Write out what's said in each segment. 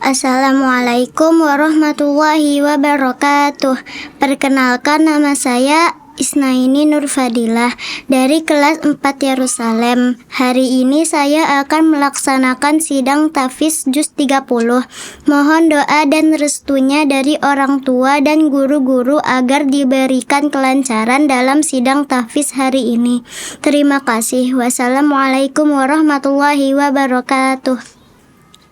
Assalamualaikum warahmatullahi wabarakatuh. Perkenalkan, nama saya Isnaini Nurfadilah dari kelas 4 Yerusalem. Hari ini saya akan melaksanakan sidang tahfiz juz 30. Mohon doa dan restunya dari orang tua dan guru-guru agar diberikan kelancaran dalam sidang tahfiz hari ini. Terima kasih. Wassalamualaikum warahmatullahi wabarakatuh.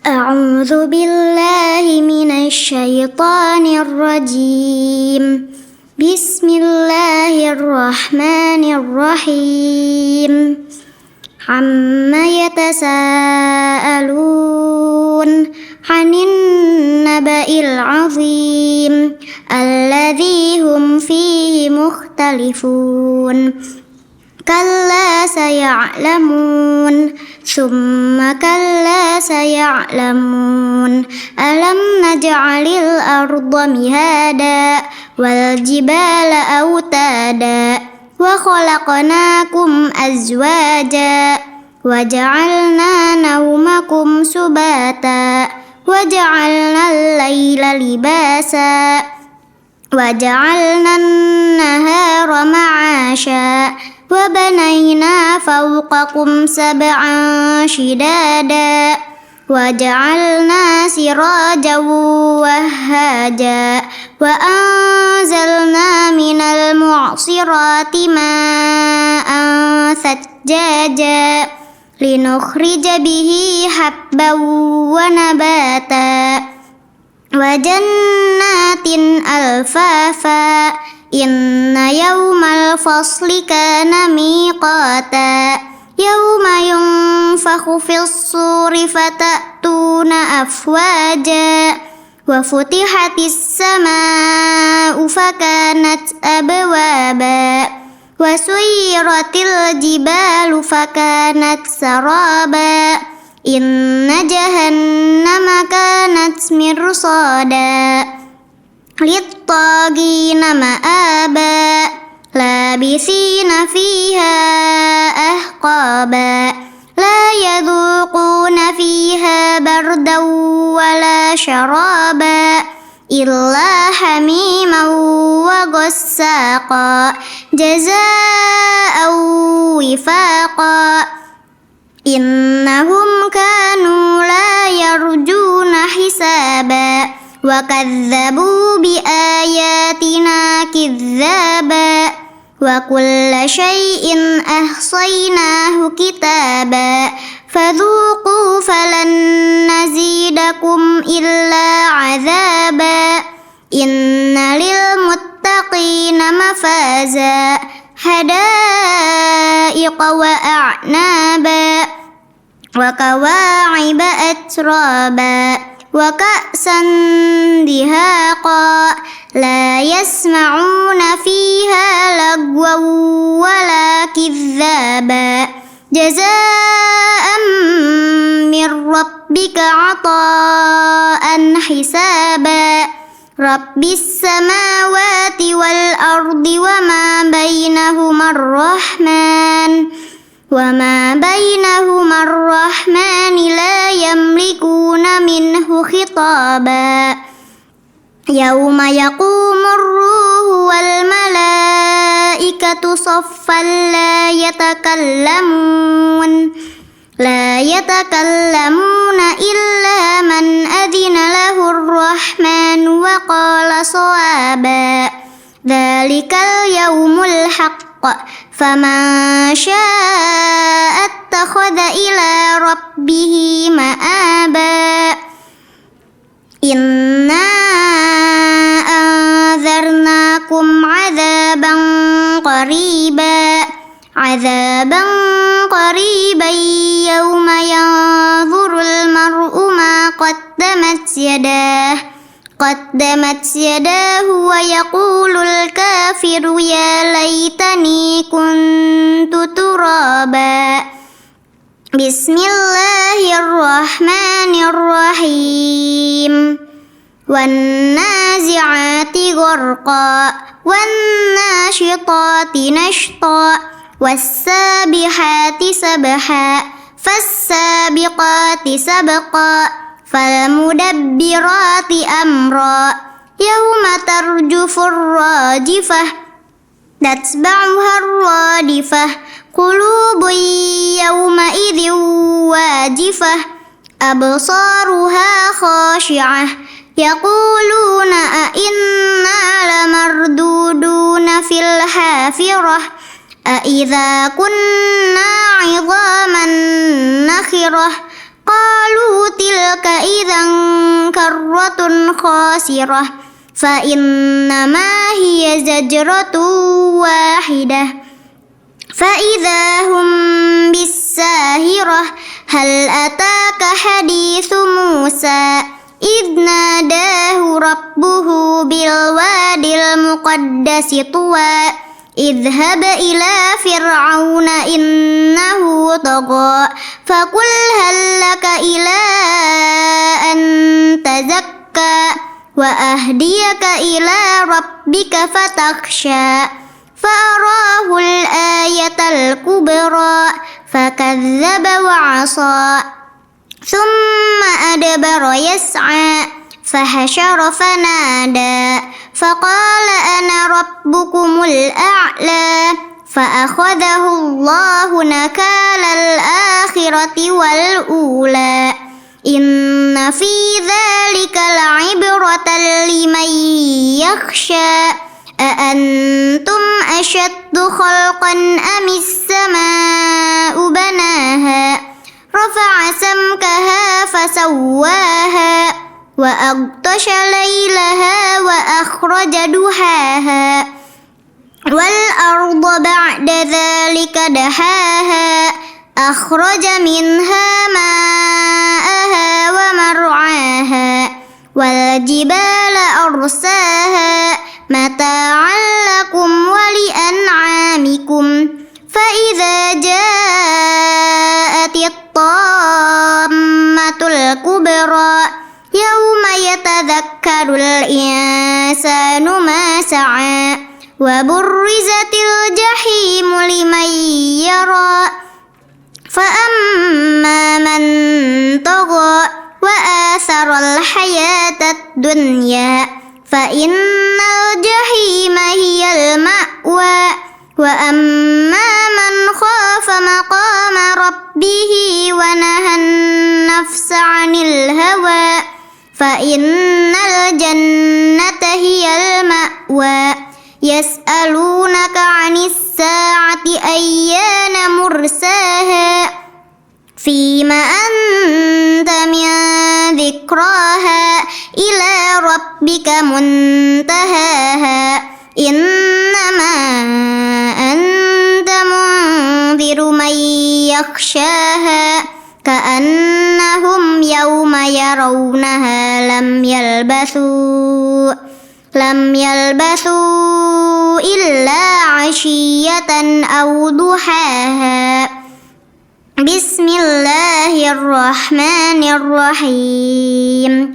A'udzu billahi minasyaitonir rajim. Bismillahirrahmanirrahim. Amma yatasaalun 'anin naba'il 'azim alladzi hum fihi mukhtalifun. Kalla saya'lamun, summa kalla saya'lamun. Alam naj'alil arda mihada wal jibala autada wa khalaqnakum azwaja wa ja'alna nawmakum subata wa ja'alna al-laila libasa wa ja'alna an-nahara ma'asha wa banayna fawqakum sab'an shidada wa ja'alna sirajan wahhaja wa anzalna minal mu'sirati ma'an thajjaja linukhrija bihi habban wa nabata wa jannatin alfafa. Inna yawmal fasli kana miqata yawma yunfakhu fis suri fatatuna afwaja wa futihatis samaa'u fakanat abwaba wa suyiratil jibalu fakanat saraba. Inna jahannama kanat mirsada littagina ma'aba labisina fiha ahqaba la yadhuquna fiha bardan wala syaraba illa hamiman wa ghassaqa jazaa'an wifaqa. Innahum kanu la yarjuna hisaba wa kadzabu bi ayatina kidzaba wa kulla syai'in ahsaynahu kitaba fadhuqu falan nazidakum illa azaba. Inna lil muttaqina mafaza hadaiqa wa a'naba wa kawa'iba atraba wa ka'san dihaqa la yasma'una fiha lagwan wala kidzaba jazaa'an min rabbika 'ata'an hisaba. Rabbis samawati wal ardi wa ma bainahuma ar-rahman wa ma bainahuma ar-rahmani la yamlikuna minhu khitaba. Yauma yaqumur ruhu wal malaikatu saffan la yatakallamuna illa man adhina lahur rahman wa qala sawaba. Dzalikal yaumul haqq faman syaa'a attakhadha ila rabbih ma'aba. Inna anzarnakum 'adzaban qariban yawma yanzurul mar'u ma qaddamat yadahu wa yaqulul kafiru ya laitani kuntu turaba. Bismillahirrahmanirrahim. Wan nazi'ati gharqa wan nashitati nashta was-sabihati sabha fas-sabiqati sabqa فالمدبرات أمرا يوم ترجف الراجفة تتبعها الرادفة قلوب يومئذ واجفة أبصارها خاشعة يقولون أئنا لمردودون في الحافرة أئذا كنا عظاما نخرة قالوا تلك إذا كرة خاسرة فإنما هي زجرة واحدة فإذا هم بالساهرة هل أتاك حديث موسى إذ ناداه ربه بالواد المقدس طوى اذهب إلى فرعون إنه طغى فقل هل لك إلى أن تزكى وأهديك إلى ربك فتخشى فأراه الآية الكبرى فكذب وعصى ثم أدبر يسعى فحشر فنادى فقال أنا ربكم الأعلى فأخذه الله نكال الآخرة والأولى إن في ذلك لعبرة لمن يخشى أأنتم أشد خلقا أم السماء بناها رفع سمكها فسواها وأغطش ليلها وأخرج دحاها والأرض بعد ذلك دحاها أخرج منها ماءها ومرعاها والجبال أرساها متاعا لكم ولأنعامكم فإذا جاءت الطامة الكبرى يوم يتذكر الإنسان ما سعى وبرزت الجحيم لمن يرى فأما من طغى وآثر الحياة الدنيا فإن الجحيم هي المأوى وأما من خاف مقام ربه ونهى النفس عن الهوى فإن الجنة هي المأوى يسألونك عن الساعة أيان مرساها فيم أنت من ذكراها إلى ربك منتهاها إنما أنت منذر من يخشاها كأنهم يوم يرونها لم يلبثوا إلا عشية أو ضحاها بسم الله الرحمن الرحيم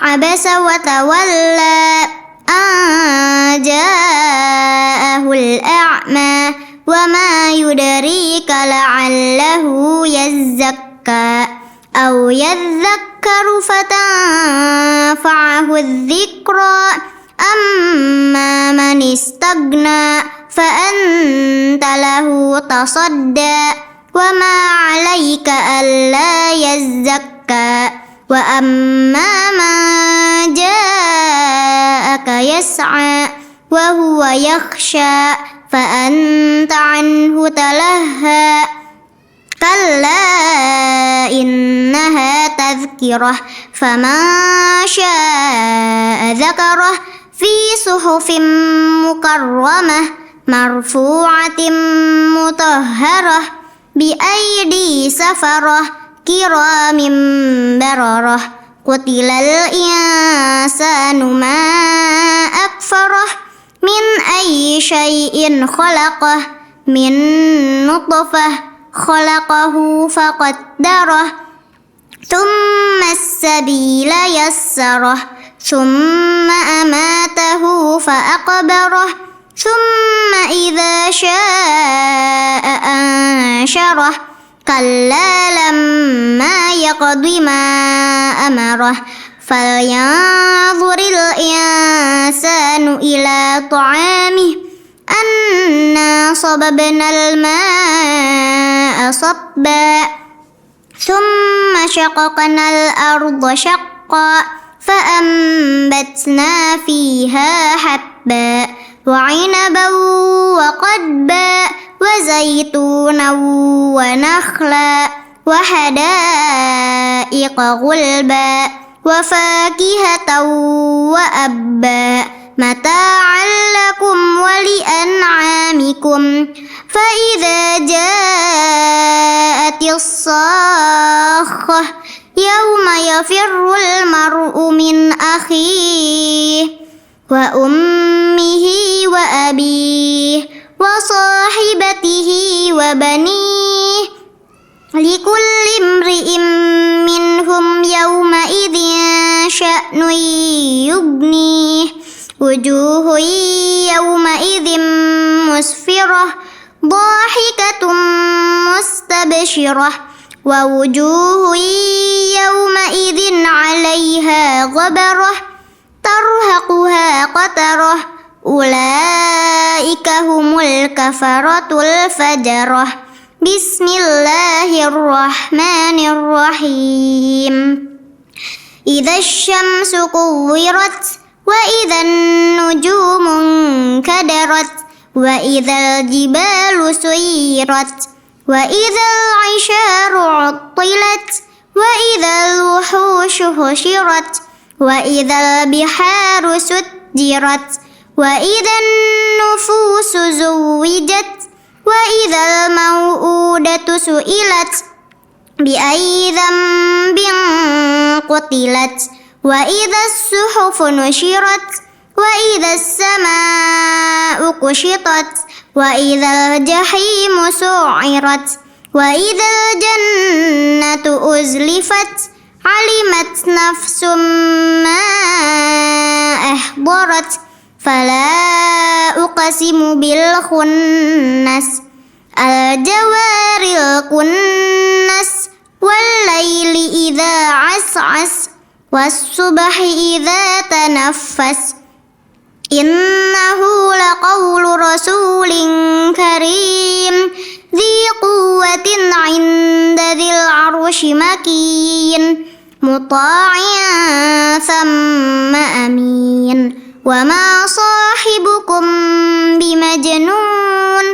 عبس وتولى أن جاءه الأعمى وما يدريك لعله يزكى أو يذكر فتنفعه الذكرى أما من استغنى فأنت له تصدى وما عليك ألا يزكى وأما من جاءك يسعى وهو يخشى فأنت عنه تلهى كلا إنها تذكرة فمن شاء ذكره في صحف مكرمة مرفوعة مطهرة بأيدي سفرة كرام بررة قتل الإنسان ما أكفره من أي شيء خلقه من نطفة خلقه فقدره ثم السبيل يسره ثم أماته فأقبره ثم إذا شاء أنشره كلا لما يقض ما أمره فلينظر الإنسان إلى طعامه أنا صببنا الماء صبا ثم شققنا الأرض شقا فأنبتنا فيها حبا وعنبا وقضبا وزيتونا ونخلا وحدائق غلبا وفاكهة وأبا متاعا لكم ولأنعامكم فإذا جاءت الصاخة يوم يفر المرء من أخيه وأمه وأبيه وصاحبته وبنيه لكل امرئ منهم يومئذ شأن يغنيه وجوه يومئذ مسفرة ضاحكة مستبشرة ووجوه يومئذ عليها غبرة ترهقها قترة أولئك هم الكفرة الفجرة بسم الله الرحمن الرحيم إذا الشمس كورت وإذا النجوم انكدرت وإذا الجبال سيرت وإذا العشار عطلت وإذا الوحوش حشرت وإذا البحار سجرت وإذا النفوس زوجت وإذا الموءودة سئلت بأي ذنب قتلت وإذا الصحف نشرت وإذا السماء كشطت وإذا الجحيم سعرت وإذا الجنة أزلفت علمت نفس ما أحضرت فلا أقسم بالخنس الجوار الكنس والليل إذا عسعس والصبح إذا تنفس إنه لقول رسول كريم ذي قوة عند ذي العرش مكين مطاع ثم أمين وما صاحبكم بمجنون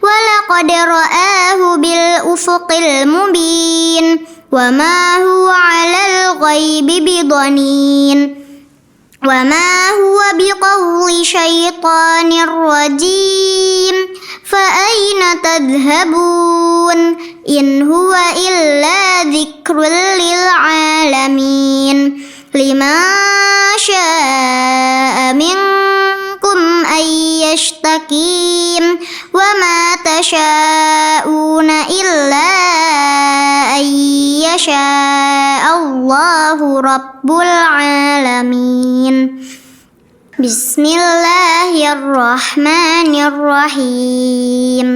ولقد رآه بالأفق المبين وما هو على الغيب بضنين وما هو بقول شيطان رجيم فأين تذهبون إن هو إلا ذكر للعالمين لمن شاء منكم أن يستقيم وما تشاءون إلا أن يشاء الله رب العالمين بسم الله الرحمن الرحيم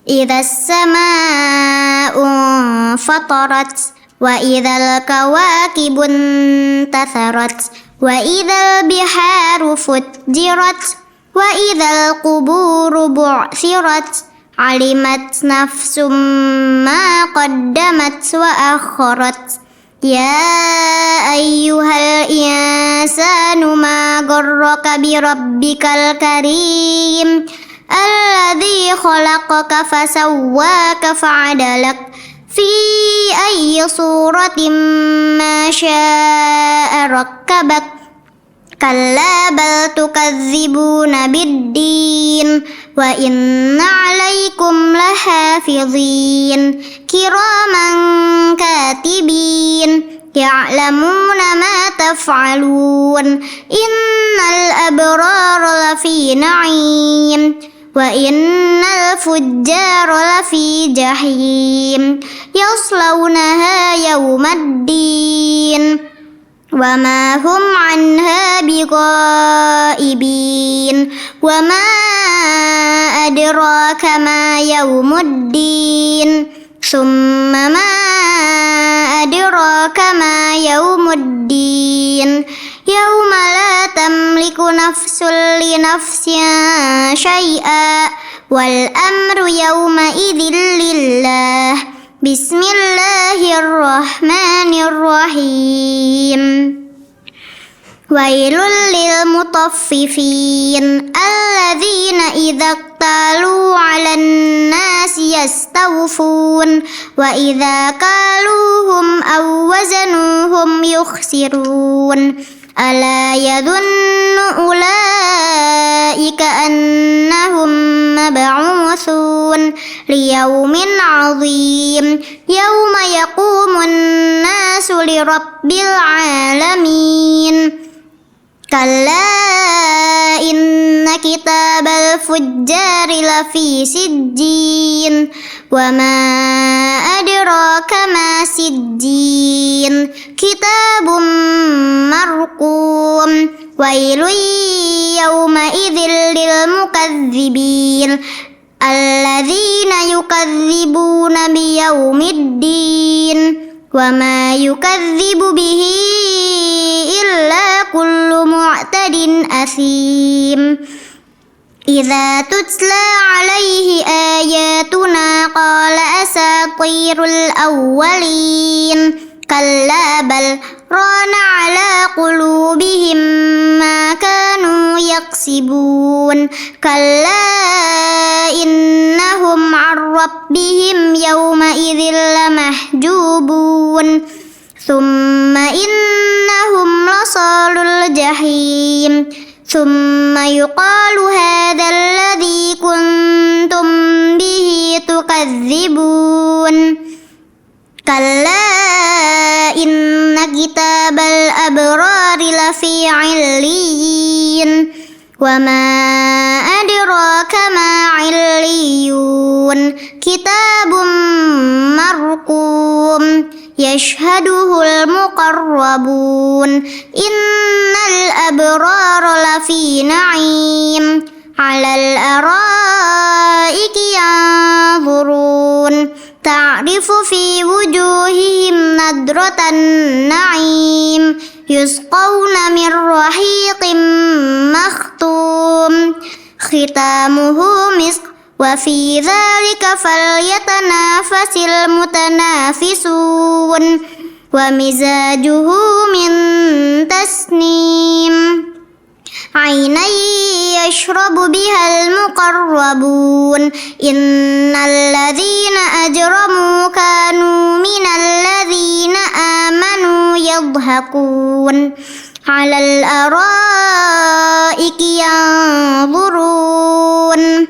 إذا السماء انفطرت وإذا الكواكب انتثرت وإذا البحار فجرت وإذا القبور بعثرت علمت نفس ما قدمت وأخرت يا أيها الإنسان ما غرك بربك الكريم الذي خلقك فسواك فعدلك في أي صورة ما شاء ركبك كلا بل تكذبون بالدين وإن عليكم لحافظين كراما كاتبين يعلمون ما تفعلون إن الأبرار لفي نعيم وإن الفجار لفي جحيم يصلونها يوم الدين وما هم عنها بغائبين وما أدراك ما يوم الدين ثم ما أدراك ما يوم الدين يوم لا تملك نفس لنفس شيئا والأمر يومئذ لله بسم الله الرحمن الرحيم ويل للمطففين الذين إذا اكتالوا على الناس يستوفون وإذا كالوهم أو وزنوهم يخسرون ألا يظن أولئك أنهم مبعوثون ليوم عظيم يوم يقوم الناس لرب العالمين كلا إن كتاب الفجار لفي سجين وما أدراك ما سجين كتاب مرقوم ويل يومئذ للمكذبين الذين يكذبون بيوم الدين وما يكذب به إلا كل معتد أثيم إذا تتلى عليه آياتنا قال أساطير الأولين كلا بل ران على قلوبهم ما كانوا يكسبون كلا إنهم عن ربهم يومئذ لمحجوبون ثم إنهم لصالو الجحيم ثم يقال هذا الذي كنتم به تكذبون كلا إن كتاب الأبرار لفي عليين وما أدراك ما عليون كتاب مرقوم يشهده المقربون إن الأبرار لفي نعيم على الأرائك ينظرون تعرف في وجوههم نضرة النعيم يسقون من رحيق مختوم ختامه مسك وفي ذلك فليتنافس المتنافسون ومزاجه من تسنيم عينا يشرب بها المقربون إن الذين أجرموا كانوا من الذين آمنوا يضحكون على الأرائك ينظرون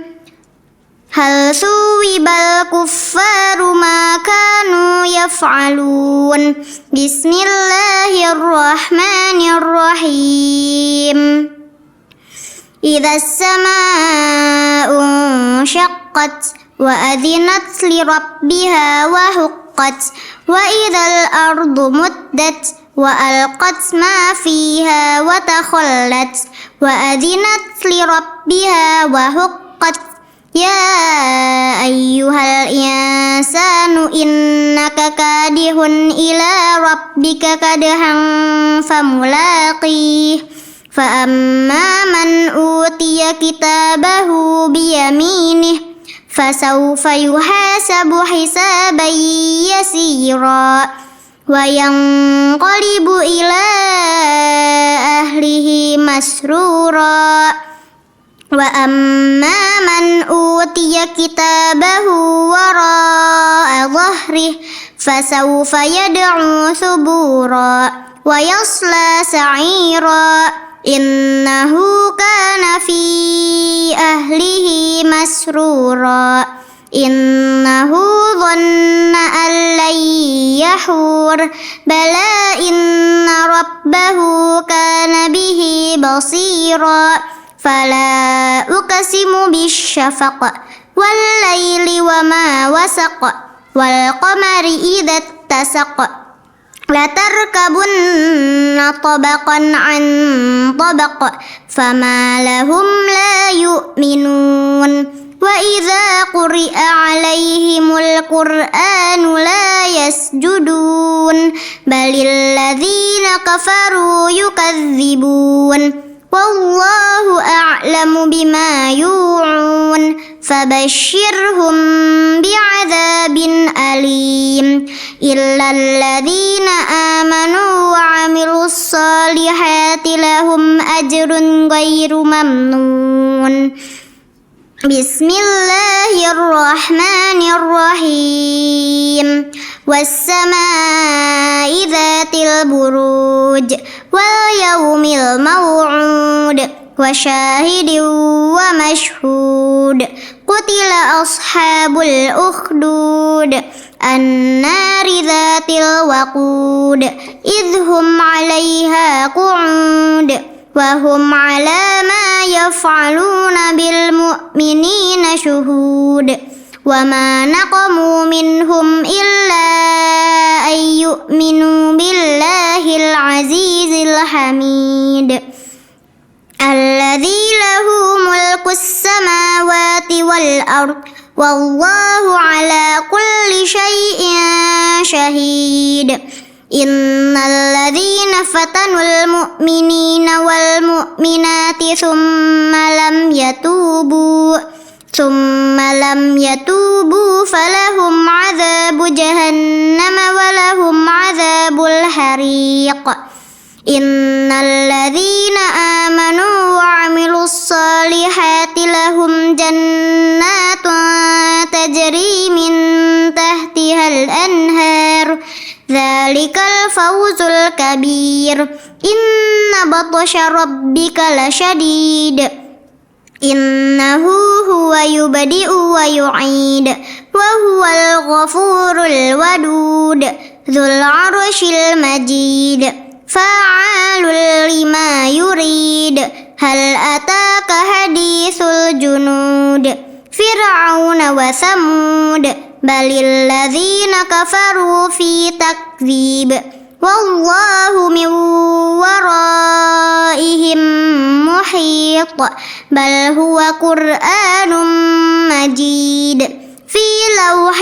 هل ثوب الكفار ما كانوا يفعلون بسم الله الرحمن الرحيم إذا السماء انشقت وأذنت لربها وحقت وإذا الأرض مدت وألقت ما فيها وتخلت وأذنت لربها وحقت يا أيها الإنسان إنك كادح إلى ربك كدحا فملاقيه فأما من أوتي كتابه بيمينه فسوف يحاسب حسابا يسيرا وينقلب إلى أهله مسرورا وأما من أوتي كتابه وراء ظهره فسوف يدعو ثبورا ويصلى سعيرا إنه كان في أهله مسرورا إنه ظن أن لن يحور بلى إن ربه كان به بصيرا فلا أقسم بالشفق والليل وما وسق والقمر إذا اتسق لتركبن طبقا عن طبق فما لهم لا يؤمنون وإذا قرئ عليهم القرآن لا يسجدون بل الذين كفروا يكذبون والله أعلم بما يوعون فبشرهم بعذاب أليم إلا الذين آمنوا وعملوا الصالحات لهم أجر غير ممنون بسم الله الرحمن الرحيم والسماء ذات البروج واليوم الموعود وشاهد ومشهود قتل أصحاب الأخدود النار ذات الوقود إذ هم عليها قعود وهم على ما يفعلون بالمؤمنين شهود وما نقموا منهم إلا أن يؤمنوا بالله العزيز الحميد الذي له ملك السماوات والأرض والله على كل شيء شهيد إن الذين فتنوا المؤمنين والمؤمنات ثم لم يتوبوا فلهم عذاب جهنم ولهم عذاب الحريق إن الذين آمنوا وعملوا الصالحات لهم جنات تجري من تحتها الأنهار ذلك الفوز الكبير إن بطش ربك لشديد إنه هو يبدئ ويعيد وهو الغفور الودود ذو العرش المجيد فعال لما يريد هل أتاك حديث الجنود فرعون وثمود بل الذين كفروا في تكذيب والله من ورائهم محيط بل هو قرآن مجيد في لوح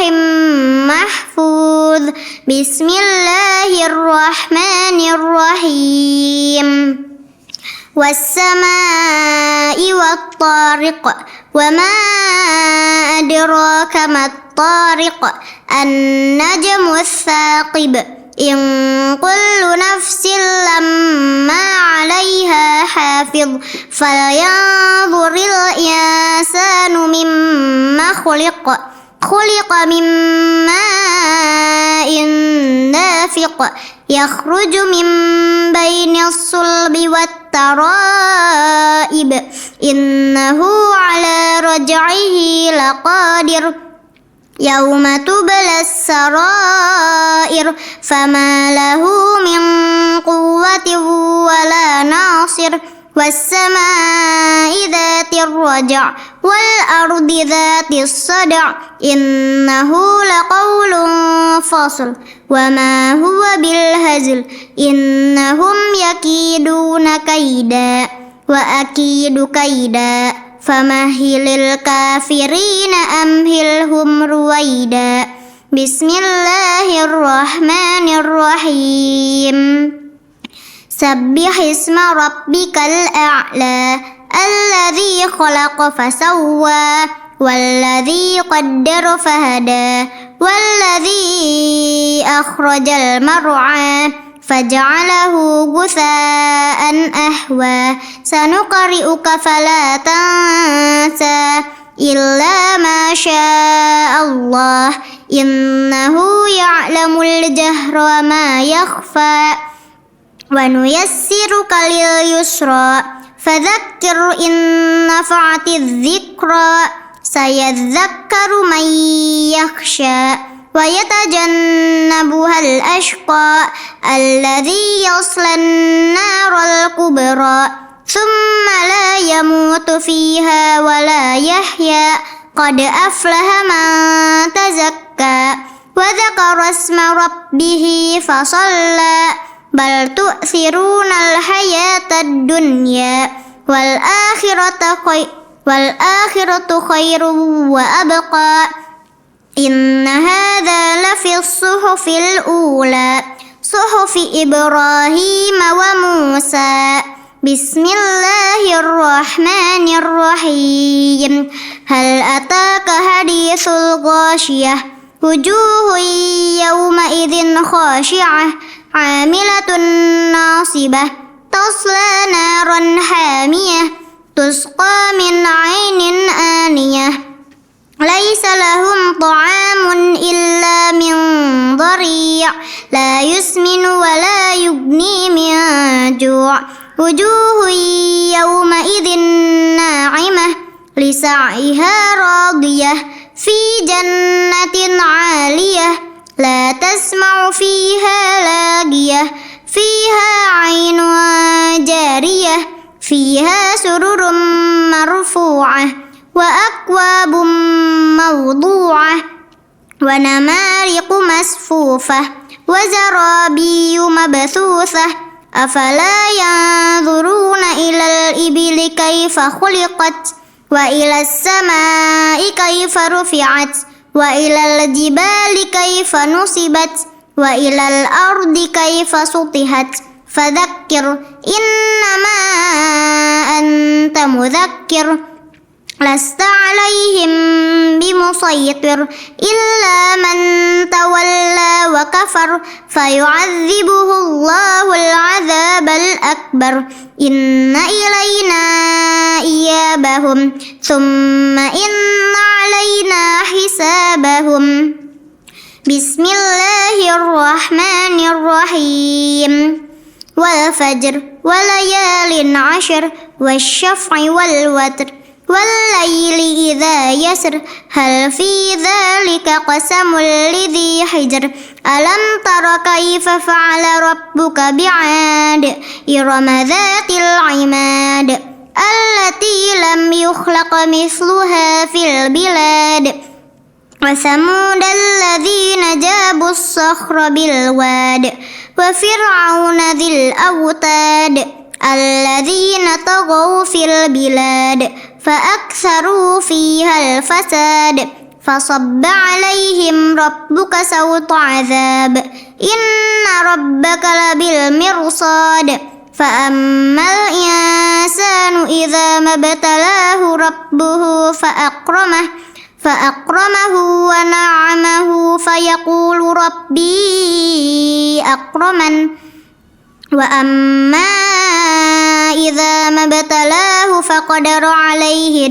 محفوظ بسم الله الرحمن الرحيم والسماء والطارق وما أدراك ما الطارق النجم الثاقب إن كل نفس لما عليها حافظ فلينظر الإنسان مما خلق من ماء دافق يخرج من بين الصلب والترائب إنه على رجعه لقادر يوم تبلى السرائر فما له من قوة ولا ناصر والسماء ذات الرجع والأرض ذات الصدع إنه لقول فصل وما هو بالهزل إنهم يكيدون كيدا وأكيد كيدا فمهل الكافرين أمهلهم رويدا بسم الله الرحمن الرحيم سبح اسم ربك الأعلى الذي خلق فسوى والذي قدر فهدى والذي أخرج المرعى فجعله غثاء أحوى سنقرئك فلا تنسى إلا ما شاء الله إنه يعلم الجهر وما يخفى ونيسرك لليسرى فذكر إن نفعت الذكرى سيذكر من يخشى ويتجنبها الأشقى الذي يصلى النار الكبرى ثم لا يموت فيها ولا يحيا قد أفلح من تزكى وذكر اسم ربه فصلى بل تؤثرون الحياة الدنيا والآخرة والآخرة خير وأبقى إن هذا لفي الصحف الأولى صحف إبراهيم وموسى بسم الله الرحمن الرحيم هل أتاك حديث الغاشية وجوه يومئذ خاشعة عاملة ناصبة تصلى نارا حامية تسقى من عين آنية ليس لهم طعام إلا من ضريع لا يسمن ولا يغني من جوع وجوه يومئذ ناعمة لسعيها راضية في جنة عالية لا تسمع فيها لاغية فيها عين جارية فيها سرر مرفوعة وأكواب موضوعة ونمارق مصفوفة وزرابي مبثوثة أفلا ينظرون إلى الإبل كيف خلقت وإلى السماء كيف رفعت وإلى الجبال كيف نصبت وإلى الأرض كيف سطحت فذكر إنما أنت مذكر لست عليهم بمسيطر إلا من تولى وكفر فيعذبه الله العذاب الأكبر إن إلينا إيابهم ثم إن علينا حسابهم بسم الله الرحمن الرحيم والفجر وليال عشر والشفع والوتر والليل إذا يسر هل في ذلك قسم لذي حجر ألم تر كيف فعل ربك بعاد إرم ذات العماد التي لم يخلق مثلها في البلاد وثمود الذين جابوا الصخر بالواد وفرعون ذي الأوتاد الذين طغوا في البلاد فأكثروا فيها الفساد فصب عليهم ربك سوط عذاب إن ربك لبالمرصاد فأما الإنسان إذا ما ابتلاه ربه فأكرمه ونعمه فيقول ربي أكرمن وأما إذا ما ابتلاه فقدر عليه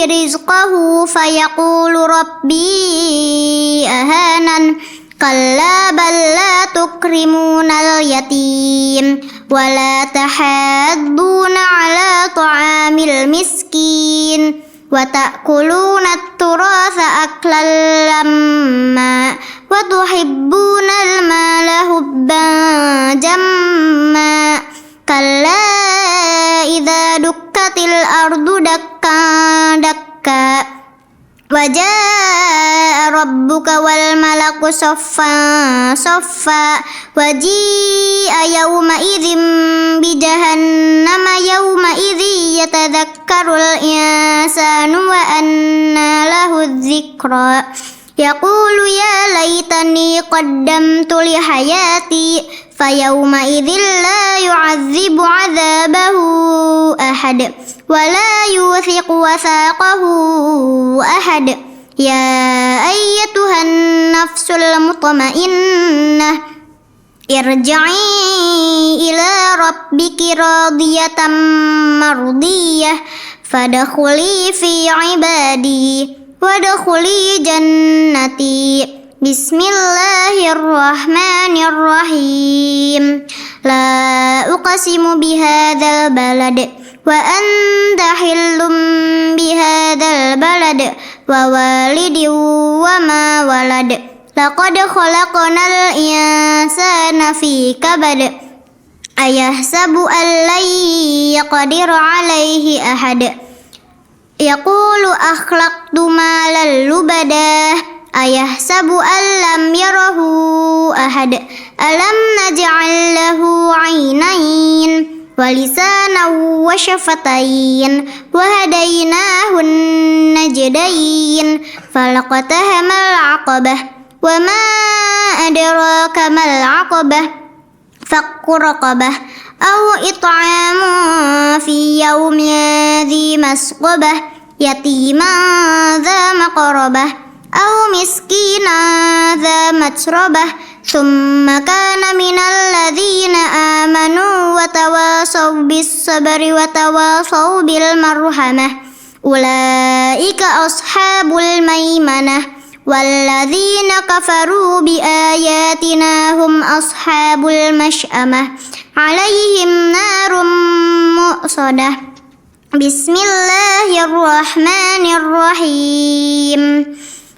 رزقه فيقول ربي أهانن كلا بل لا تكرمون اليتيم ولا تحاضون على طعام المسكين وتأكلون التراث أكلا لما وتحبون المال حبا جما كلا إذا دكت الأرض دكا دكا وجاء ربك والملك صفا صفا وجيء يومئذ بجهنم يومئذ يتذكر الإنسان وأنى له الذكرى يقول يا ليتني قدمت لحياتي فيومئذ لا يعذب عذابه أحد ولا يوثق وثاقه أحد يا أيتها النفس المطمئنة ارجعي إلى ربك راضية مرضية فادخلي في عبادي وادخلي جنتي بسم الله الرحمن الرحيم لا أقسم بهذا البلد وأنت حل بهذا البلد ووالد وما ولد لقد خلقنا الإنسان في كبد أيحسب أن لن يقدر عليه أحد يقول أخلقت مالا لبدا أيحسب أن لم يره أحد ألم نجعل له عينين ولسانا وشفتين وهديناه النجدين فلاقتحم العقبة وما أدراك ما العقبة فك رقبة أو إطعام في يوم ذي مسغبة يتيما ذا مقربة أو مسكينا ذا متربة ثم كان من الذين آمنوا وتواصوا بالصبر وتواصوا بالمرحمة أولئك أصحاب الميمنة والذين كفروا بآياتنا هم أصحاب المشأمة عليهم نار مؤصدة بسم الله الرحمن الرحيم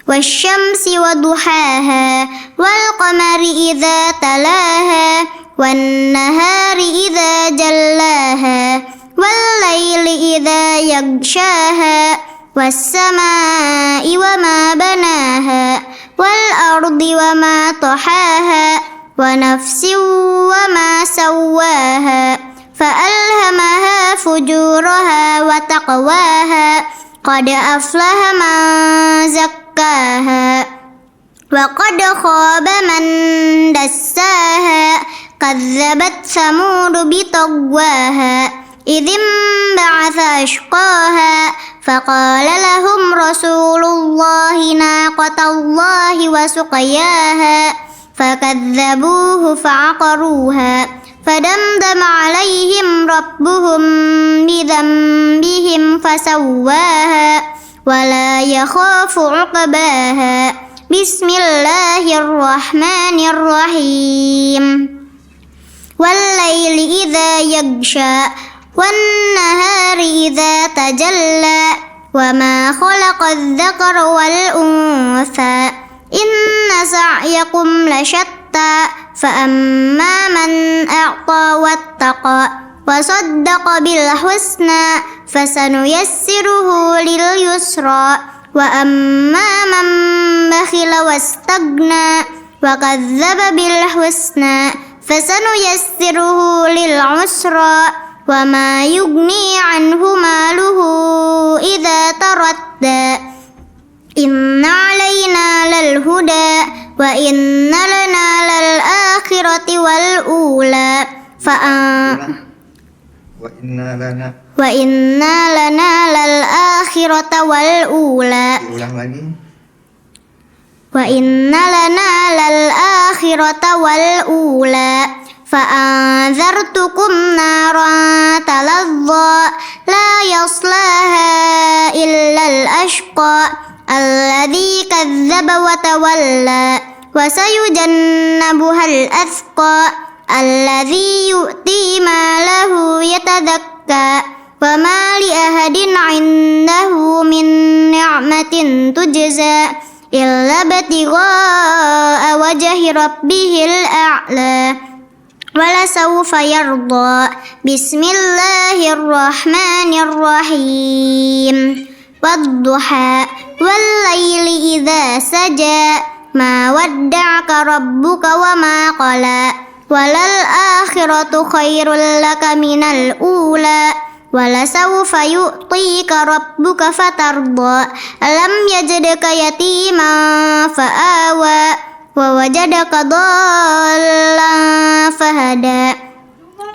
والشمس وضحاها والقمر إذا تلاها والنهار إذا جلاها والليل إذا يغشاها والسماء وما بناها والأرض وما طحاها ونفس وما سواها فألهمها فجورها وتقواها قد أفلح من زكاها وقد خاب من دساها كذبت ثمود بطغواها إذ انبعث أشقاها فقال لهم رسول الله ناقة الله وسقياها فكذبوه فعقروها فدمدم عليهم ربهم بذنبهم فسواها ولا يخاف عقباها بسم الله الرحمن الرحيم والليل إذا يغشى والنهار إذا تجلى وما خلق الذكر والأنثى إن سعيكم لشتى فأما من أعطى واتقى وصدق بالحسنى فسنيسره لليسرى وأما من بخل واستغنى وكذب بالحسنى فسنيسره للعسرى وما يغني عنه ماله إذا تردى إن علينا للهدى وإن لنا للآخرة والأولى وإنا لنا للآخرة والأولى وإن لنا للآخرة والأولى فأنذرتكم نارا تلظى لا يصلاها إلا الأشقى الذي كذب وتولى وسيجنبها الأتقى الذي يؤتي ماله يتزكى وما لأحد عنده من نعمة تجزى إلا ابتغاء وجه ربه الأعلى ولسوف يرضى بسم الله الرحمن الرحيم والضحى والليل إذا سجى ما ودعك ربك وما قلى وللآخرة خير لك من الأولى ولسوف يعطيك ربك فترضى ألم يجدك يتيما فآوى ووجدك ضالا فهدى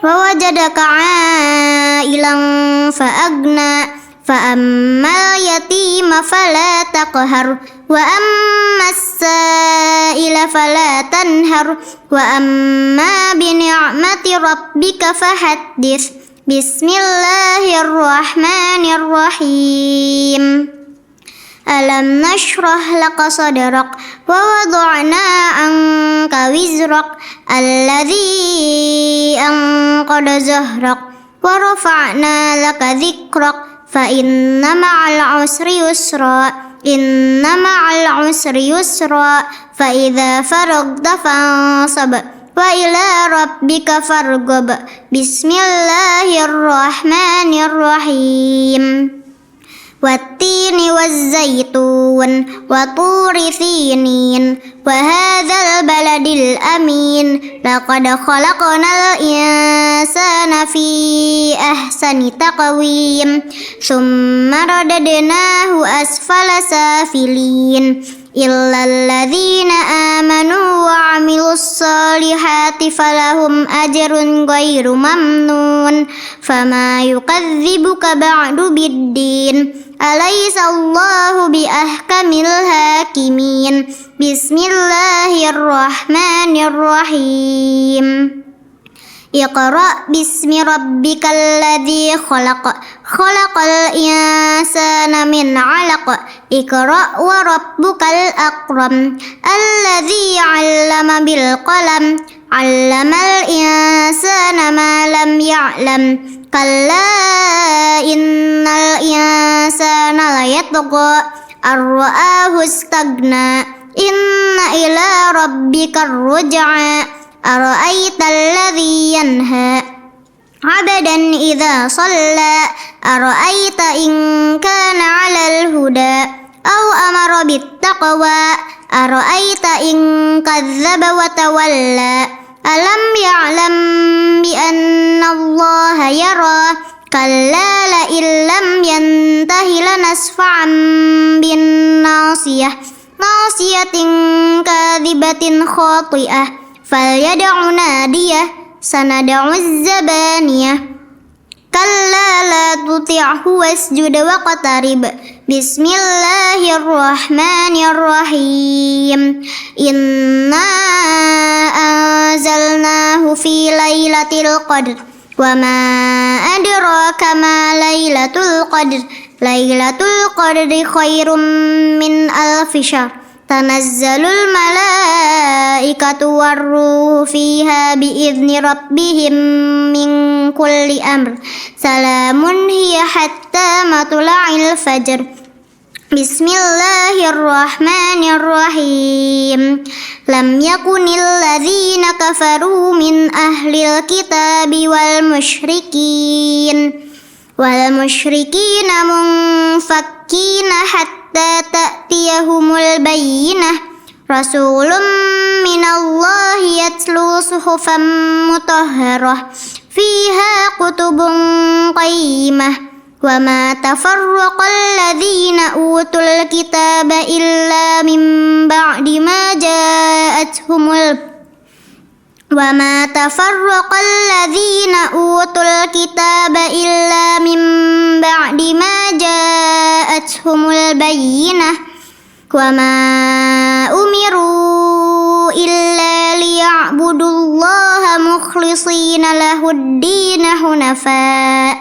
ووجدك عائلا فأغنى فأما اليتيم فلا تقهر وأما السائل فلا تنهر وأما بنعمة ربك فحدث بسم الله الرحمن الرحيم ألم نشرح لك صدرك ووضعنا عنك وزرك الذي أنقض ظهرك ورفعنا لك ذكرك فإن مع العسر يسرا إن مع العسر يسرا فإذا فرغت فانصب وإلى ربك فارغب بسم الله الرحمن الرحيم والتين والزيتون وطور سينين وهذا البلد الأمين لقد خلقنا الإنسان في أحسن تقويم ثم رددناه أسفل سافلين إلا الذين آمنوا وعملوا الصالحات فلهم أجر غير ممنون فما يكذبك بعد بالدين أليس الله بأحكم الحاكمين بسم الله الرحمن الرحيم اقرأ باسم ربك الذي خلق خلق الإنسان من علق اقرأ وربك الأكرم الذي علم بالقلم علم الإنسان ما لم يعلم كلا إن الإنسان ليطغى أن رآه استغنى إن إلى ربك الرجعى أرأيت الذي ينهى عبدا إذا صلى أرأيت إن كان على الهدى أو أمر بالتقوى أرأيت إن كذب وتولى ألم يعلم بأن الله يرى كلا لئن لم ينته لنسفعا بالناصية ناصية كاذبة خاطئة فليدع ناديه سندع الزبانية كلا لا تطعه واسجد واقترب بسم الله الرحمن الرحيم إنا أنزلناه في ليلة القدر وما أدراك ما ليلة القدر ليلة القدر خير من ألف شهر تنزل الملائكة والروح فيها بإذن ربهم من كل أمر سلام هي حتى مطلع الفجر بسم الله الرحمن الرحيم لم يكن الذين كفروا من أهل الكتاب والمشركين منفكين حتى تأتيهم البينة رسول من الله يتلو صحفا مطهرة فيها كتب قيمة وما تفرق الذين أوتوا الكتاب إلا من بعد ما جاءتهم وما تفرق الذين أوتوا الكتاب إلا من بعد ما جاءتهم البينة وما أمروا إلا ليعبدوا الله مخلصين له الدين حنفاء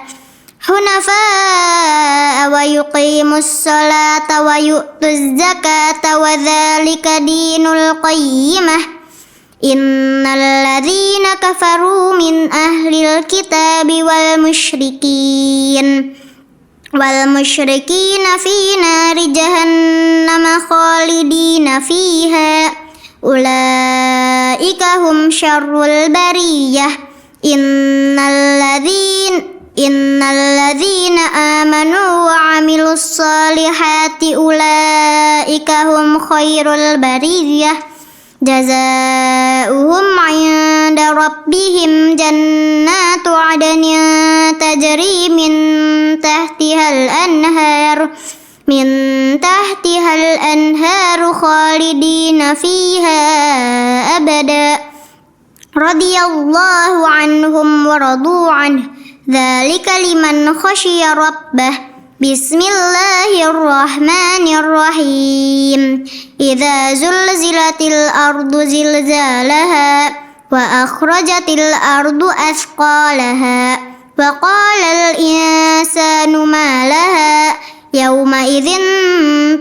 ويقيموا الصلاة ويؤتوا الزكاة وذلك دين القيمة إن الذين كفروا من أهل الكتاب والمشركين في نار جهنم خالدين فيها أولئك هم شر البرية إن الذين آمنوا وعملوا الصالحات أولئك هم خير البرية جزاؤهم عند ربهم جنات عدن تجري من تحتها الأنهار خالدين فيها أبدا رضي الله عنهم ورضوا عنه ذلك لمن خشي ربه بسم الله الرحمن الرحيم إذا زلزلت الأرض زلزالها وأخرجت الأرض أثقالها وقال الإنسان ما لها يومئذ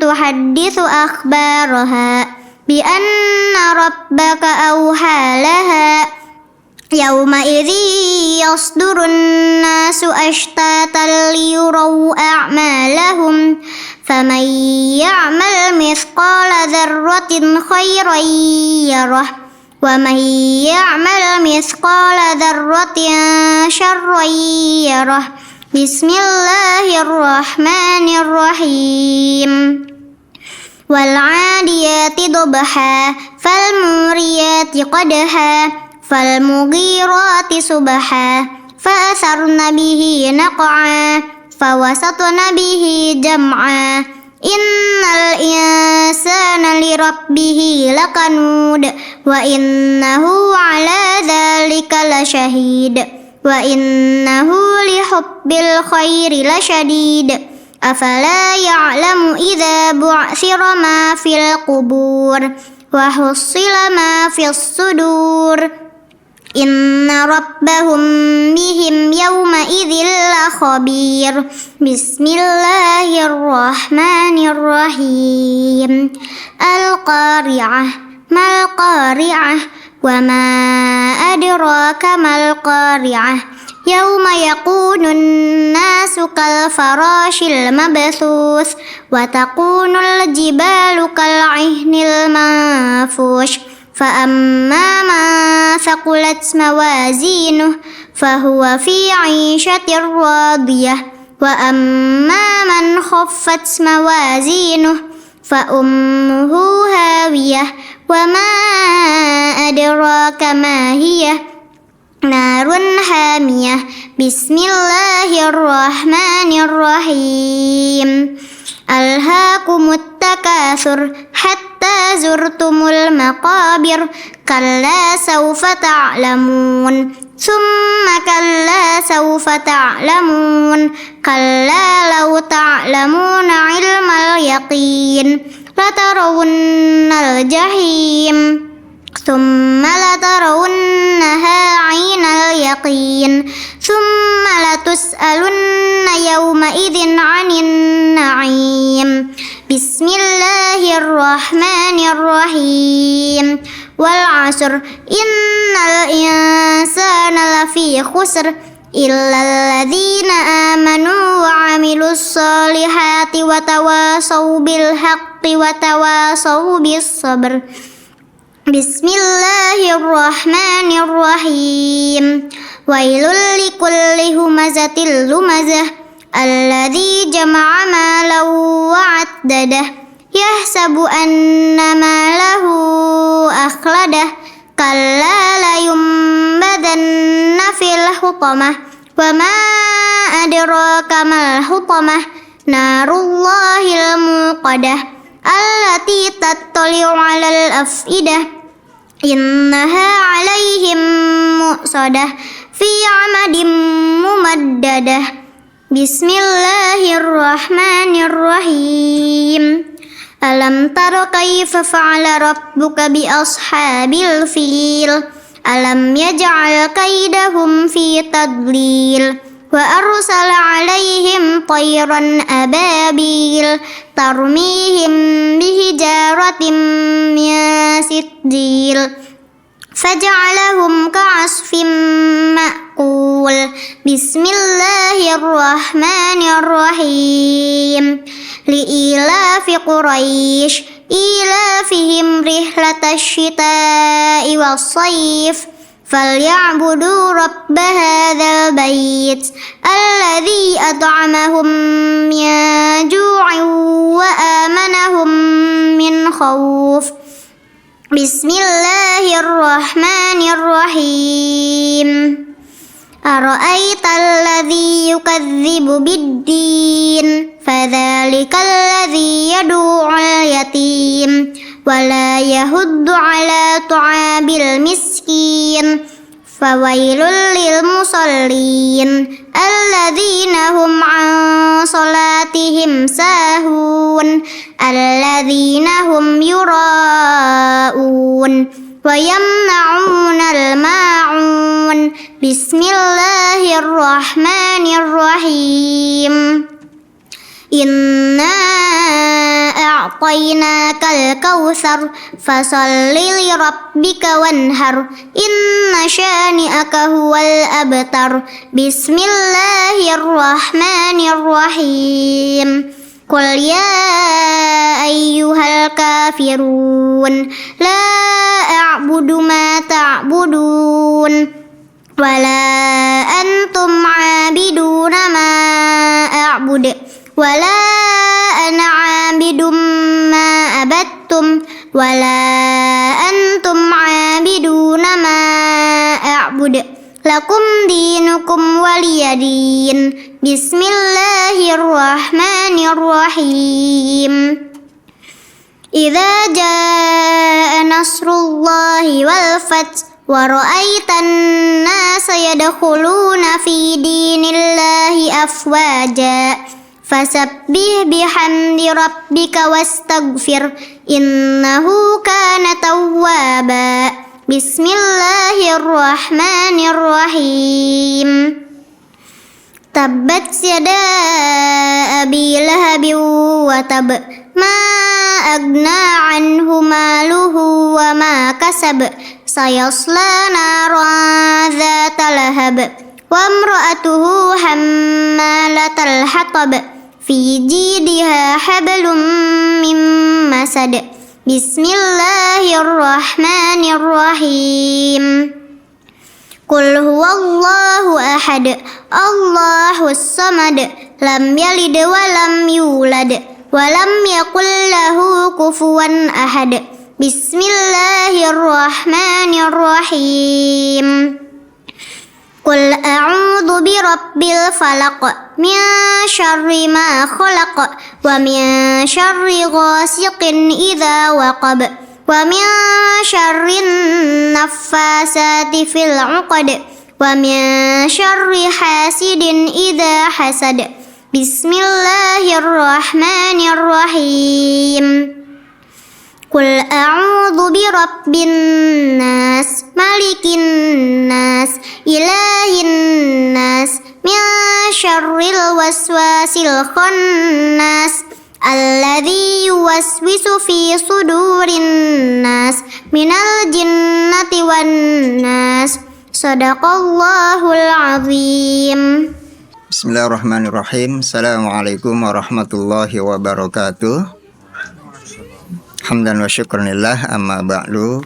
تحدث أخبارها بأن ربك أوحى لها يومئذ يصدر الناس أشتاتا ليروا أعمالهم فمن يعمل مثقال ذرة خيرا يره ومن يعمل مثقال ذرة شرا يره Bismillahirrahmanirrahim. Wal'adiyati dobha, falmuriyati qadha, falmughirati subha, fa'asarna bihi naq'a, fawasatna bihi jam'a. Innal insana lirabbihi lakanud, wa innahu ala dzalika lasyahid, wa innahu lihubbil khairi lasyadid. Afala ya'lamu idza bu'thira ma fil qubur wa hussila ma fis sudur. Inna rabbahum bihim yawma idzil lakhabir. Bismillahirrahmanirrahim. Al-qari'ah, mal qari'ah, wa ma adraka mal qari'ah. Yawma yakunun nasu kal farashil mabthus, wa takunul jibalu kal ihnil manfush. فأما من ثقلت موازينه فهو في عيشة راضية وأما من خفت موازينه فأمه هاوية وما أدراك ما هي نار حامية. بسم الله الرحمن الرحيم. ألهاكم التكاثر حتى زرتم المقابر كلا سوف تعلمون ثم كلا سوف تعلمون كلا لو تعلمون علم اليقين لترون الجحيم ثم لترونها عين اليقين ثم لتسألن يومئذ عن النعيم. بسم الله الرحمن الرحيم. والعصر إن الإنسان لفي خسر إلا الذين آمنوا وعملوا الصالحات وتواصوا بالحق وتواصوا بالصبر. بسم الله الرحمن الرحيم. ويل لكل همزة لمزة الذي جمع مالا وعدده يحسب أن ماله أخلده كلا لينبذن في الحطمة وما أدراك ما الحطمة نار الله الموقدة التي تطلع على الأفئدة إنها عليهم مؤصدة في عمد ممددة. بسم الله الرحمن الرحيم. ألم تر كيف فعل ربك بأصحاب الفيل ألم يجعل كيدهم في تضليل وأرسل عليهم طيرا أبابيل ترميهم بحجارة من سجيل فجعلهم كعصف مأكول. بسم الله الرحمن الرحيم. لإيلاف قريش إيلافهم رحلة الشتاء والصيف فليعبدوا رب هذا البيت الذي أطعمهم من جوع وآمنهم من خوف. بسم الله الرحمن الرحيم. أرأيت الذي يكذب بالدين فذلك الذي يدعو اليتيم ولا يحض على طعام المسكين فويل للمصلين الذين هم عن صلاتهم ساهون الذين هم يراءون ويمنعون الماعون. بسم الله الرحمن الرحيم. إنا أعطيناك الكوثر فصل لربك وانهر إن شانئك هو الأبتر. بسم الله الرحمن الرحيم. قل يا أيها الكافرون لا أعبد ما تعبدون ولا أنتم عابدون ما أعبد ولا أنا عابد ما عبدتم ولا أنتم عابدون ما أعبد لكم دينكم ولي دين بسم الله الرحمن الرحيم إذا جاء نصر الله والفتح ورأيت الناس يدخلون في دين الله أفواجا فسبح بحمد ربك واستغفر إنه كان توابا بسم الله الرحمن الرحيم تبت يدا أبي لهب وتب ما أغنى عنه ماله وما كسب سيصلى نارا ذات لهب وامرأته حمالة الحطب في جيدها حبل من مسد بسم الله الرحمن الرحيم قل هو الله أحد الله الصمد لم يلد ولم يولد ولم يكن له كفوا أحد بسم الله الرحمن الرحيم قل أعوذ برب الفلق من شر ما خلق ومن شر غاسق إذا وقب ومن شر النفاسات في العقد ومن شر حاسد إذا حسد بسم الله الرحمن الرحيم قل أعوذ برب الناس ملك الناس إله الناس من شر الوسواس الخناس الذي يوسوس في صدور الناس من الجنة والناس صدق الله العظيم. Bismillahirrahmanirrahim. Assalamualaikum warahmatullahi wabarakatuh. Hamdan wa syukranillah, amma ba'du.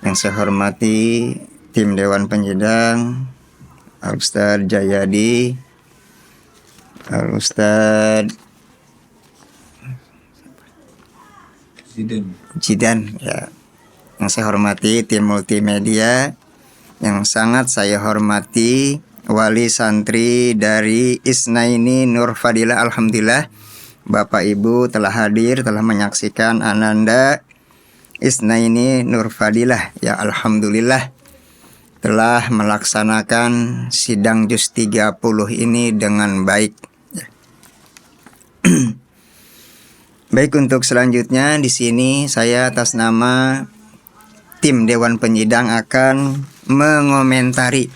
Yang saya hormati tim Dewan Penyidang, Al-Ustaz Jayadi, Al-Ustaz Jidan, ya. Yang saya hormati tim multimedia, yang sangat saya hormati wali santri dari Isnaini Nur Fadilah. Alhamdulillah Bapak Ibu telah hadir, telah menyaksikan Ananda Isnaini Nur Fadilah. Ya alhamdulillah telah melaksanakan sidang juz 30 ini dengan baik. Ya. Baik, untuk selanjutnya di sini saya atas nama tim Dewan Penyidang akan mengomentari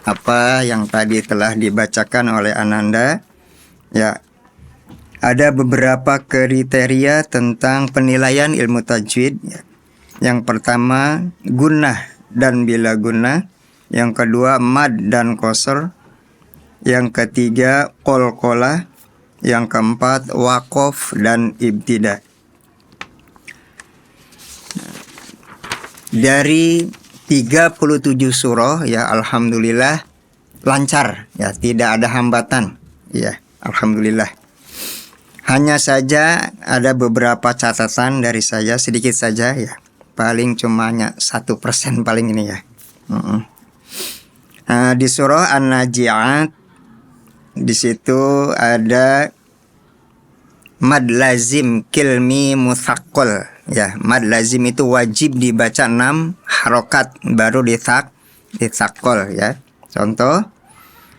apa yang tadi telah dibacakan oleh Ananda. Ya, ada beberapa kriteria tentang penilaian ilmu tajwid. Yang pertama, gunnah dan bila gunnah. Yang kedua, mad dan qasr. Yang ketiga, qalqalah. Yang keempat, waqaf dan ibtida. Dari 37 surah, ya alhamdulillah lancar, ya tidak ada hambatan. Ya, alhamdulillah. Hanya saja ada beberapa catatan dari saya, sedikit saja ya. Paling cuma 1% paling ini ya. Di surah An-Naji'at, di situ ada mad lazim kilmi mutsaqqal. Ya, mad lazim itu wajib dibaca 6 harokat baru ditsaqqal ya. Contoh,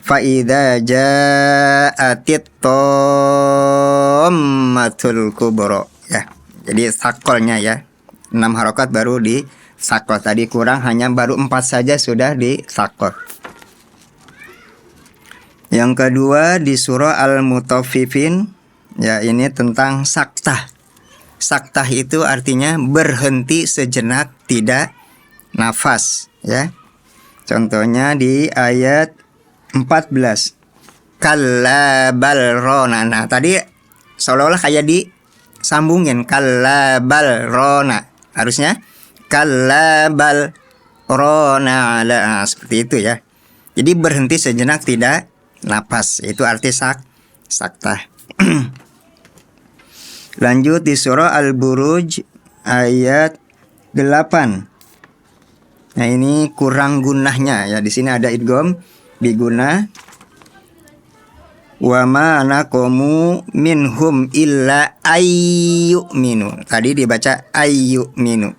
fa idza ja'atit tammatul kubra, ya. Jadi saqqalnya ya 6 harokat baru ditsaqqal. Tadi kurang, hanya baru 4 saja sudah ditsaqqal. Yang kedua di surah Al-Mutaffifin, ya ini tentang saktah. Saktah itu artinya berhenti sejenak, tidak nafas ya. Contohnya di ayat 14. Kalla bal rona. Nah, tadi seolah-olah kayak disambungin. Kalla bal rona. Harusnya kalla bal rona ala, seperti itu ya. Jadi berhenti sejenak tidak napas, itu arti saktah. Lanjut di surah Al-Buruj ayat 8. Nah, ini kurang gunahnya ya. Di sini ada idgham biguna. Wa ma naqamu minhum illa ayyuminu. Tadi dibaca ayyuminu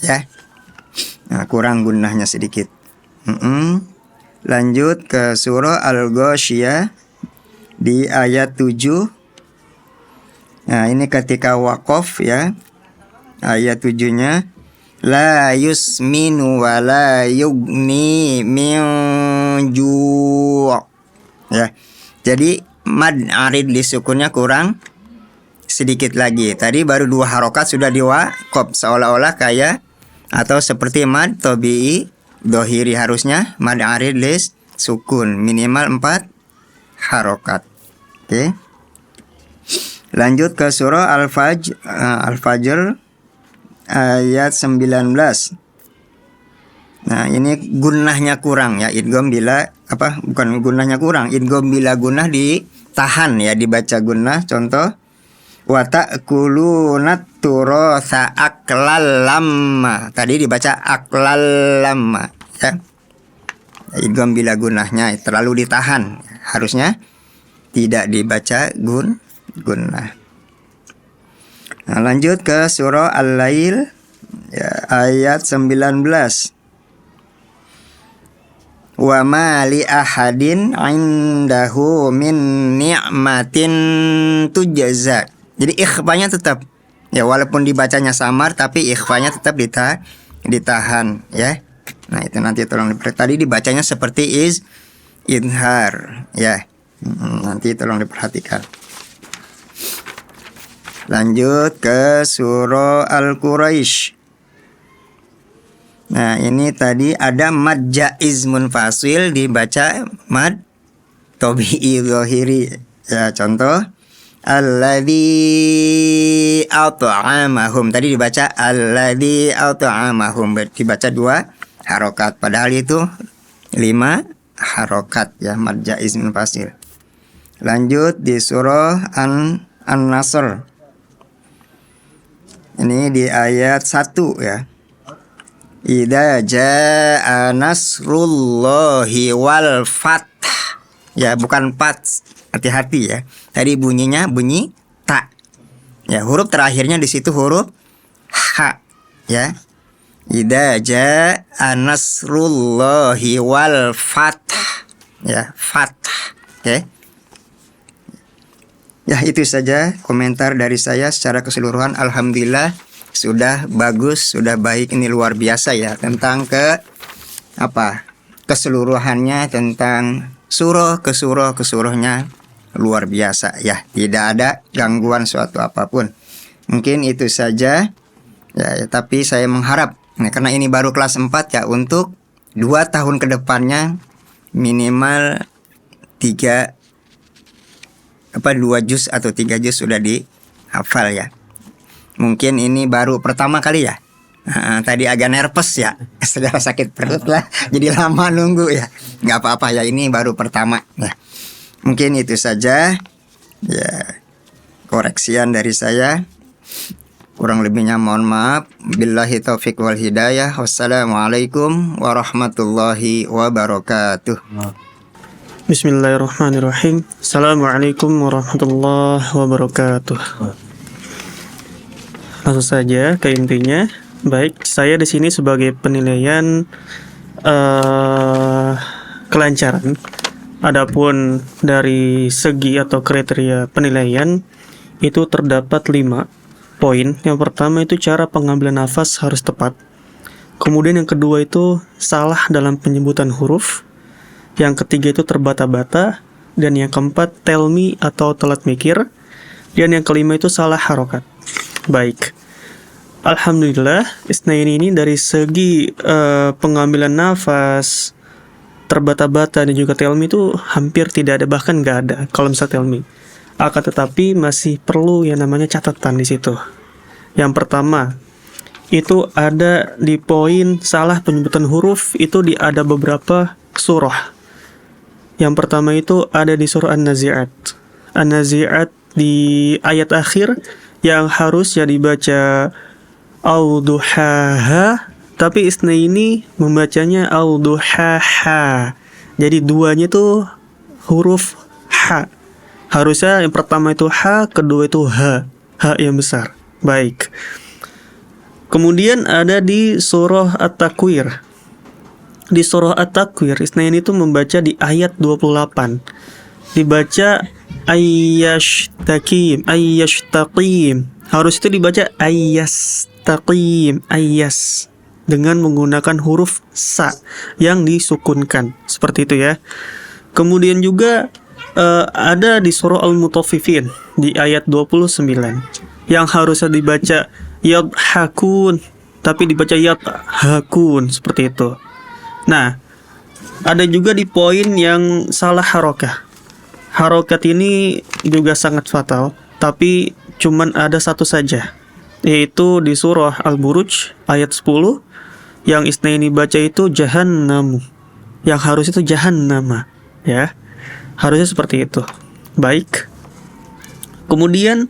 ya. Nah, kurang gunahnya sedikit. Lanjut ke surah Al-Ghasyiyah di ayat 7. Nah, ini ketika waqaf ya. Ayat 7-nya la yusminu wa la yugni min ju'. Ya. Jadi mad arid disukunnya kurang sedikit lagi. Tadi baru 2 harokat sudah diwaqaf, seolah-olah kayak atau seperti mad tabi'i dohiri, harusnya mad arid lis sukun minimal 4 harokat. Oke. Lanjut ke surah Al-Fajr ayat 19. Nah, ini gunahnya kurang ya. Idgham bila bukan gunahnya kurang. Idgham bila gunah ditahan ya, dibaca gunah. Contoh wa ta'kulunat turatsa aklal lamma. Tadi dibaca aklal lamma ya. Idgham bila gunahnya terlalu ditahan. Harusnya tidak dibaca gunah. Nah, lanjut ke surah Al-Lail ya, ayat 19. Wa ma li ahadin indahu min ni'matin tujza. Jadi ikhfanya tetap ya, walaupun dibacanya samar tapi ikhfanya tetap ditahan ya. Nah, itu nanti tolong tadi dibacanya seperti izhar ya. Nanti tolong diperhatikan. Lanjut ke surah Al-Quraisy. Nah, ini tadi ada mad jaiz munfasil dibaca mad tabi'i zahiri. Ya, contoh alladzi at'amahum. Tadi dibaca alladzi at'amahum, dibaca 2 harokat. Padahal itu 5 harokat ya, mad jaiz munfasil. Lanjut di surah An-Nasr. Ini di ayat 1 ya. Idza jaa nasrullahi wal fath. Ya, bukan fath. Hati-hati ya. Tadi bunyinya bunyi ta. Ya, huruf terakhirnya di situ huruf ha ya. Idza jaa nasrullahi wal fath. Ya, fath. Oke. Ya, itu saja komentar dari saya secara keseluruhan. Alhamdulillah sudah bagus, sudah baik. Ini luar biasa ya, tentang keseluruhannya, tentang surah ke surahnya luar biasa ya. Tidak ada gangguan suatu apapun. Mungkin itu saja ya, tapi saya mengharap karena ini baru kelas 4 ya, untuk 2 tahun ke depannya minimal 2 juz atau 3 juz sudah dihafal ya. Mungkin ini baru pertama kali ya. Tadi agak nervous ya, sudah sakit perut lah, jadi lama nunggu ya. Nggak apa-apa ya, ini baru pertama ya. Mungkin itu saja ya, koreksian dari saya. Kurang lebihnya mohon maaf. Billahi taufik wal hidayah. Wassalamualaikum warahmatullahi wabarakatuh. Bismillahirrahmanirrahim. Assalamualaikum warahmatullahi wabarakatuh. Langsung saja ke intinya. Baik, saya di sini sebagai penilaian kelancaran. Adapun dari segi atau kriteria penilaian itu terdapat 5 poin. Yang pertama itu cara pengambilan nafas harus tepat. Kemudian yang kedua itu salah dalam penyebutan huruf. Yang ketiga itu terbata-bata. Dan yang keempat telmi atau telat mikir. Dan yang kelima itu salah harokat. Baik, alhamdulillah Isnaini ini dari segi pengambilan nafas, terbata-bata dan juga telmi itu hampir tidak ada, bahkan nggak ada kalau misalnya telmi. Akan tetapi masih perlu yang namanya catatan di situ. Yang pertama, itu ada di poin salah penyebutan huruf itu ada beberapa surah. Yang pertama itu ada di surah An-Nazi'at. An-Nazi'at di ayat akhir yang harusnya dibaca au-duhaha, tapi Isnaini membacanya au-duhaha. Jadi duanya tuh huruf ha. Harusnya yang pertama itu ha, kedua itu ha. Ha yang besar. Baik. Kemudian ada di surah At-Takwir. Di surah At-Takwir, Isnaini itu membaca di ayat 28. Dibaca ayyashtaqim. Harus itu dibaca ayyastaqim, ayyas, dengan menggunakan huruf sa yang disukunkan. Seperti itu ya. Kemudian juga ada di surah Al-Mutaffifin di ayat 29 yang harusnya dibaca yadhakun tapi dibaca yadhakun, seperti itu. Nah, ada juga di poin yang salah harokah. Harokat ini juga sangat fatal, tapi cuman ada satu saja, yaitu di surah Al-Buruj ayat 10 yang Isnaini baca itu jahannamu, yang harus itu jahannama, ya. Harusnya seperti itu. Baik. Kemudian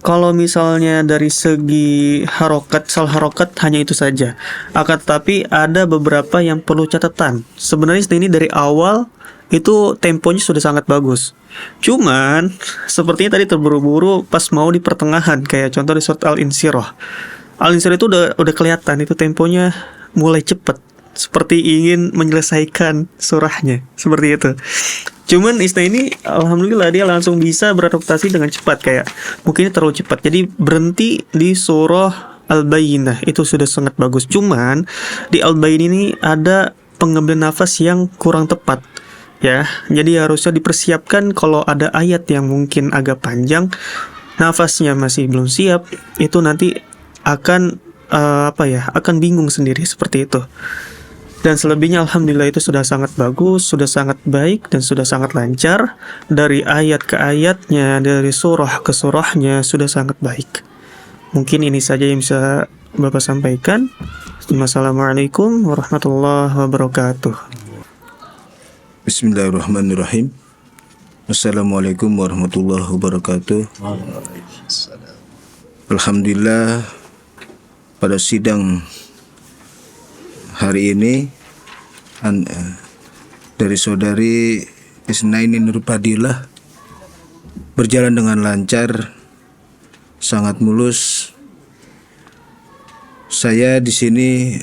kalau misalnya dari segi harokat, salah harokat hanya itu saja. Akan tetapi ada beberapa yang perlu catatan. Sebenarnya ini dari awal itu temponya sudah sangat bagus. Cuman sepertinya tadi terburu-buru pas mau di pertengahan, kayak contoh di surat Al-Insyirah. Al-Insyirah itu udah kelihatan itu temponya mulai cepat, seperti ingin menyelesaikan surahnya, seperti itu. Cuman Isnaini alhamdulillah dia langsung bisa beradaptasi dengan cepat, kayak mungkin terlalu cepat. Jadi berhenti di surah Al-Bayyinah itu sudah sangat bagus. Cuman di Al-Bayyinah ini ada pengambilan nafas yang kurang tepat. Ya, jadi harusnya dipersiapkan kalau ada ayat yang mungkin agak panjang, nafasnya masih belum siap, itu nanti akan akan bingung sendiri, seperti itu. Dan selebihnya alhamdulillah itu sudah sangat bagus, sudah sangat baik, dan sudah sangat lancar. Dari ayat ke ayatnya, dari surah ke surahnya sudah sangat baik. Mungkin ini saja yang bisa Bapak sampaikan. Wassalamualaikum warahmatullahi wabarakatuh. Bismillahirrahmanirrahim. Assalamualaikum warahmatullahi wabarakatuh. Alhamdulillah, pada sidang hari ini dari saudari Isnaini Nurfadilah berjalan dengan lancar, sangat mulus. Saya di sini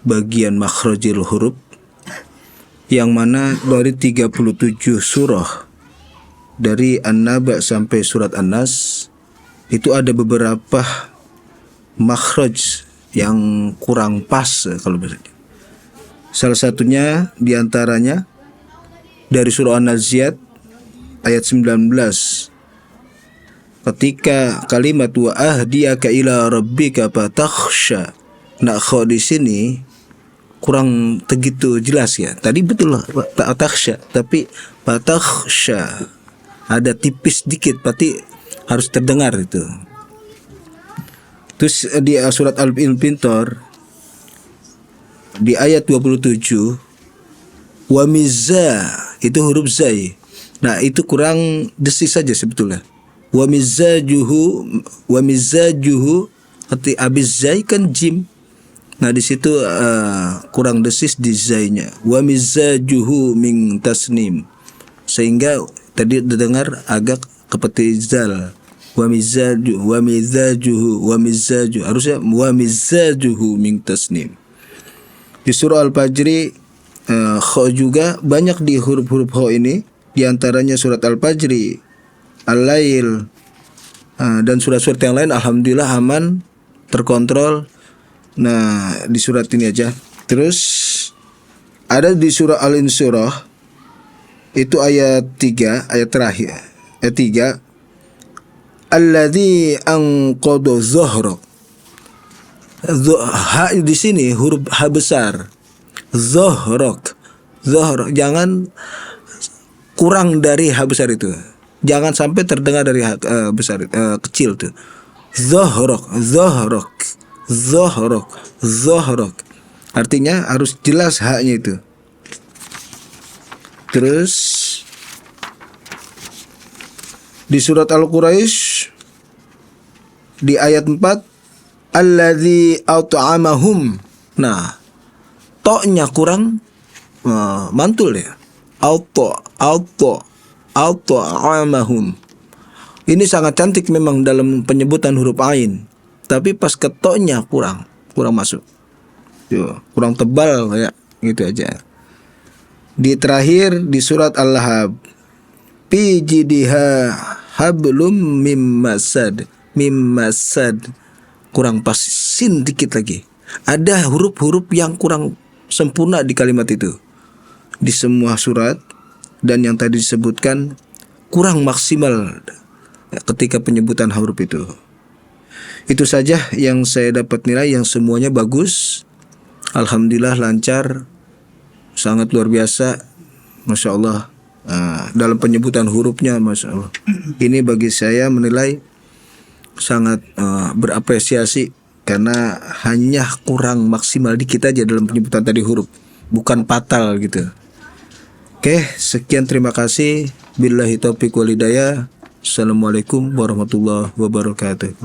bagian makhrajil huruf, yang mana dari 37 surah dari An-Naba sampai surat An-Nas itu ada beberapa makhraj yang kurang pas kalau bisa. Salah satunya diantaranya dari surah An-Nazi'at ayat 19, ketika kalimat wa ahdiyaka ila rabbika fatakhsha. Nah, kho di sini kurang begitu jelas ya. Tadi betul lah fatakhsha, tapi fatakhsha ada tipis dikit, berarti harus terdengar itu. Terus di surat Al-Pintor di ayat 27 wa mizza itu huruf zai. Nah, itu kurang desis saja sebetulnya. Wa mizzajuhu arti abis zai kan jim. Nah, di situ kurang desis di zainya. Wa mizzajuhu min tasnim. Sehingga tadi terdengar agak seperti zal. Wa mizajuhu harusnya wa mizajuhu min tasnim. Di surah Al-Fajri kho juga banyak di huruf-huruf kho ini, di antaranya surat Al-Fajri, Al-Lail, dan surat-surat yang lain alhamdulillah aman, terkontrol. Nah, di surat ini aja. Terus ada di surah Al-Insyirah itu ayat 3, ayat terakhir, ayat 3, alladzi anqadha dhahrak. Ha di sini huruf ha besar. Dhahrak. Jangan kurang dari ha besar itu. Jangan sampai terdengar dari ha besar kecil tuh. Zahrok, zahrok, zahrok, zahrok. Artinya harus jelas haknya itu. Terus di surat Al-Quraisy di ayat 4, alladzi at'amahum. Nah, toknya kurang mantul ya. At'amahum. Ini sangat cantik memang dalam penyebutan huruf ain, tapi pas ke toknya kurang masuk. Yo, kurang tebal kayak gitu aja. Di terakhir di surat Al-Lahab, fi jidha hablum mim masad, kurang pas sin dikit lagi. Ada huruf-huruf yang kurang sempurna di kalimat itu. Di semua surat dan yang tadi disebutkan kurang maksimal ketika penyebutan huruf itu. Itu saja yang saya dapat nilai, yang semuanya bagus. Alhamdulillah lancar, sangat luar biasa, Masya Allah. Dalam penyebutan hurufnya, Masya Allah. Ini bagi saya menilai sangat berapresiasi, karena hanya kurang maksimal dikit aja dalam penyebutan tadi huruf, bukan fatal gitu. Oke, sekian, terima kasih. Billahi taufiq wal hidayah. Assalamualaikum warahmatullahi wabarakatuh.